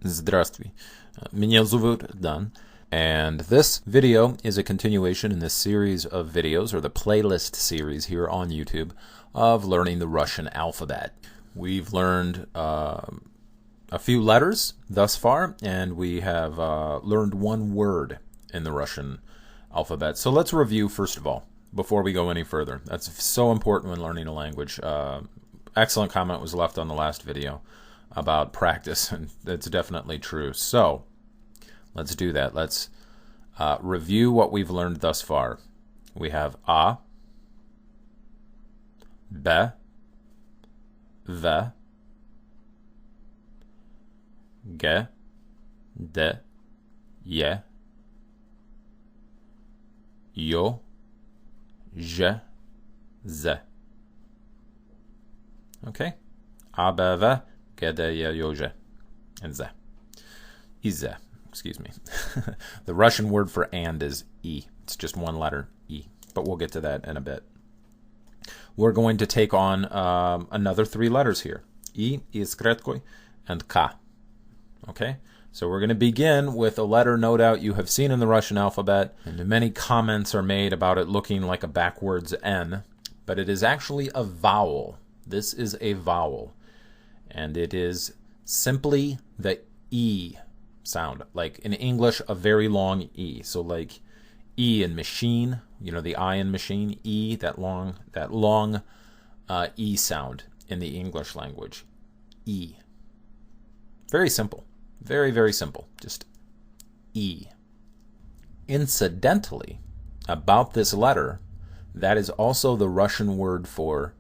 Здравствуй. Меня зовут Dan. And this video is a continuation in this series of videos, or the playlist series here on YouTube, of learning the Russian alphabet. We've learned a few letters thus far, and we have learned one word in the Russian alphabet. So let's review first of all, before we go any further. That's so important when learning a language. Excellent comment was left on the last video about practice, and it's definitely true. So let's do that. Let's review what we've learned thus far. We have A, B, V, G, D, Y, Yo, J, Z. Okay? A, B, V, G, D, Y, Yo, J, and Z. Z. Excuse me. The Russian word for and is E. It's just one letter, E. But we'll get to that in a bit. We're going to take on another three letters here. E, iskretkoi, and K. Okay? So we're going to begin with a letter no doubt you have seen in the Russian alphabet, and many comments are made about it looking like a backwards N, but it is actually a vowel. This is a vowel, and it is simply the E sound. Like in English, a very long E. So like E in machine, you know, the I in machine, E, that long E sound in the English language. E. Very simple. Very, very simple. Just E. Incidentally, about this letter, that is also the Russian word for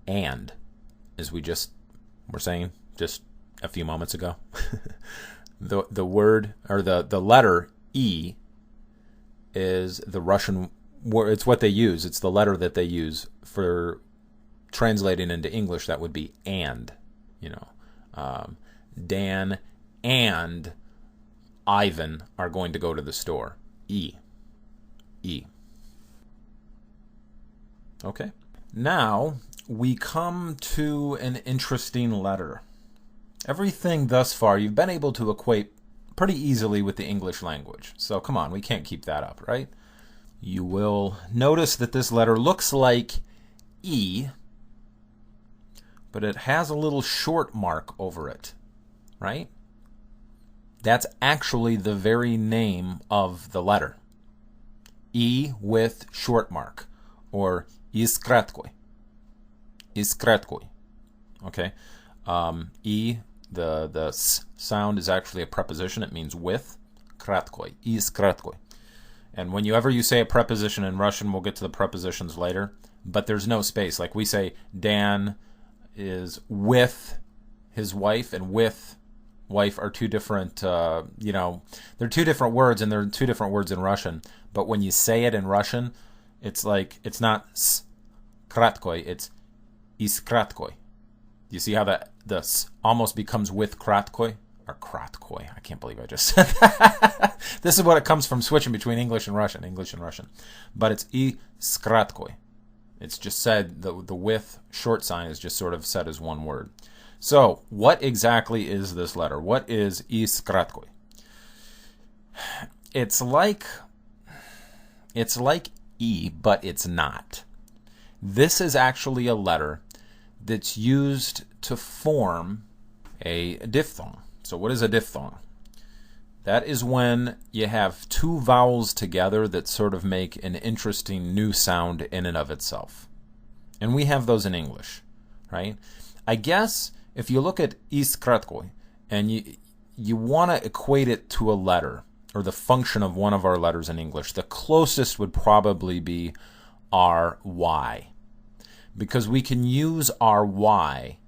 and, as we just were saying just a few moments ago. The word, or the letter E is the Russian word. It's what they use. It's the letter that they use for translating into English. That would be and, you know. Dan and Ivan are going to go to the store. E. E. Okay. Now we come to an interesting letter. Everything thus far you've been able to equate pretty easily with the English language. So come on, we can't keep that up, right? You will notice that this letter looks like E, but it has a little short mark over it, right? That's actually the very name of the letter. E with short mark, or iskretkoi. Iskretkoi. Okay? E, the S sound is actually a preposition. It means with. Kratkoi. Iskretkoi. And whenever you say a preposition in Russian, we'll get to the prepositions later, but there's no space. Like we say Dan is with his wife, and with wife are two different, they're two different words, and they're two different words in Russian. But when you say it in Russian, it's like, it's not s kratkoi, it's iskratkoi. You see how the s almost becomes with kratkoi? Or kratkoi. I can't believe I just said that. This is what it comes from switching between English and Russian. But it's iskratkoi. It's just said, the with short sign is just sort of said as one word. So, what exactly is this letter? What is iskretkoi? It's like E, but it's not. This is actually a letter that's used to form a diphthong. So what is a diphthong? That is when you have two vowels together that sort of make an interesting new sound in and of itself. And we have those in English, right? I guess if you look at iskretkoi and you want to equate it to a letter, or the function of one of our letters in English, the closest would probably be our Y. Because we can use our Y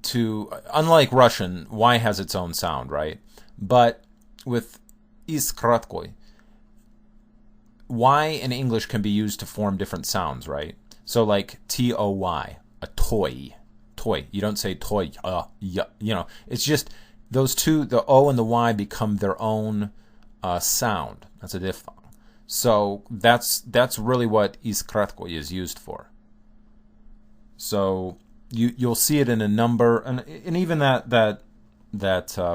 to, unlike Russian, Y has its own sound, right? But with iskretkoi, Y in English can be used to form different sounds, right? So like T-O-Y, a toy. Toy. You don't say toy, it's just those two, the O and the Y, become their own sound. That's a diphthong. So that's really what iskretkoi is used for. So you'll see it in a number, and even that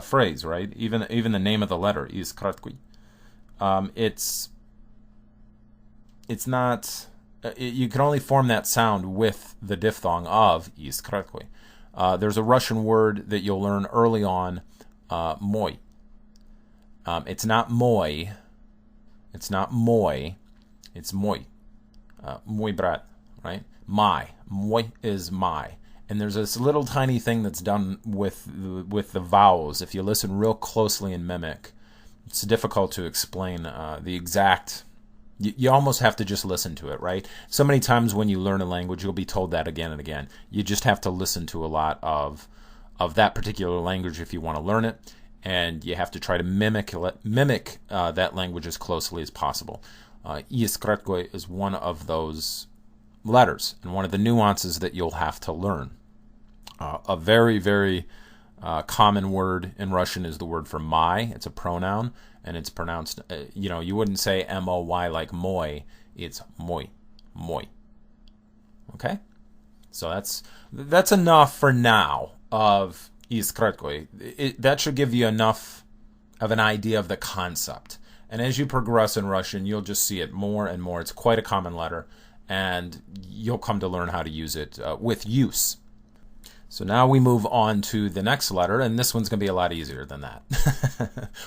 phrase, right? Even the name of the letter is kratkui. It's not. You can only form that sound with the diphthong of is kratkui. There's a Russian word that you'll learn early on, moi. It's not moi. It's not moi. It's moi. Moi brat, right? My. Moi is my. And there's this little tiny thing that's done with the vowels. If you listen real closely and mimic, it's difficult to explain the exact. You almost have to just listen to it, right? So many times when you learn a language, you'll be told that again and again. You just have to listen to a lot of that particular language if you want to learn it, and you have to try to mimic that language as closely as possible. Iskratkoy is one of those letters, and one of the nuances that you'll have to learn. A very, very common word in Russian is the word for my. It's a pronoun, and it's pronounced, you wouldn't say M-O-Y like moi. It's moi, moi. Okay? So that's enough for now of iskratkoy. That should give you enough of an idea of the concept. And as you progress in Russian, you'll just see it more and more. It's quite a common letter, and you'll come to learn how to use it with use. So now we move on to the next letter, and this one's going to be a lot easier than that.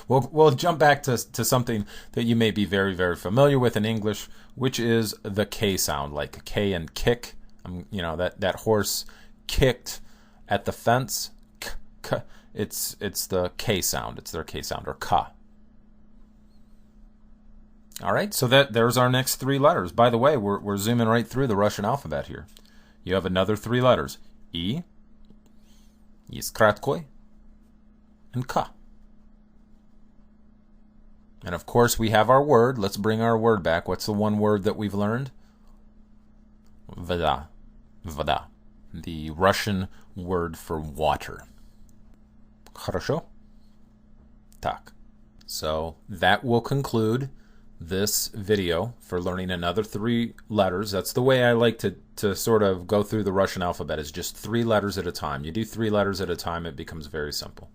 We'll jump back to something that you may be very, very familiar with in English, which is the K sound, like K and kick. That horse kicked at the fence. K. It's the K sound. It's their K sound, or ka. All right, so there's our next three letters. By the way, we're zooming right through the Russian alphabet here. You have another three letters: I, iskratkoy, and ka. And of course, we have our word. Let's bring our word back. What's the one word that we've learned? Voda. Voda. The Russian word for water. Хорошо? Так. So that will conclude this video for learning another three letters. That's the way I like to sort of go through the Russian alphabet, is just 3 letters at a time. You do 3 letters at a time, it becomes very simple.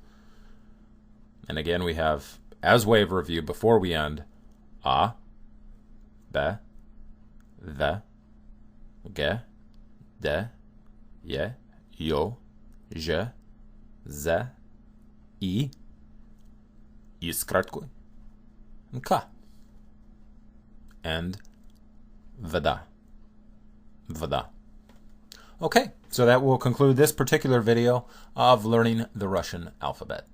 And again, we have, as way of review before we end, A, B, V, G, D, Y, Yo, J, Z, I, iskratkoy, and Ka. And voda. Voda. Okay, so that will conclude this particular video of learning the Russian alphabet.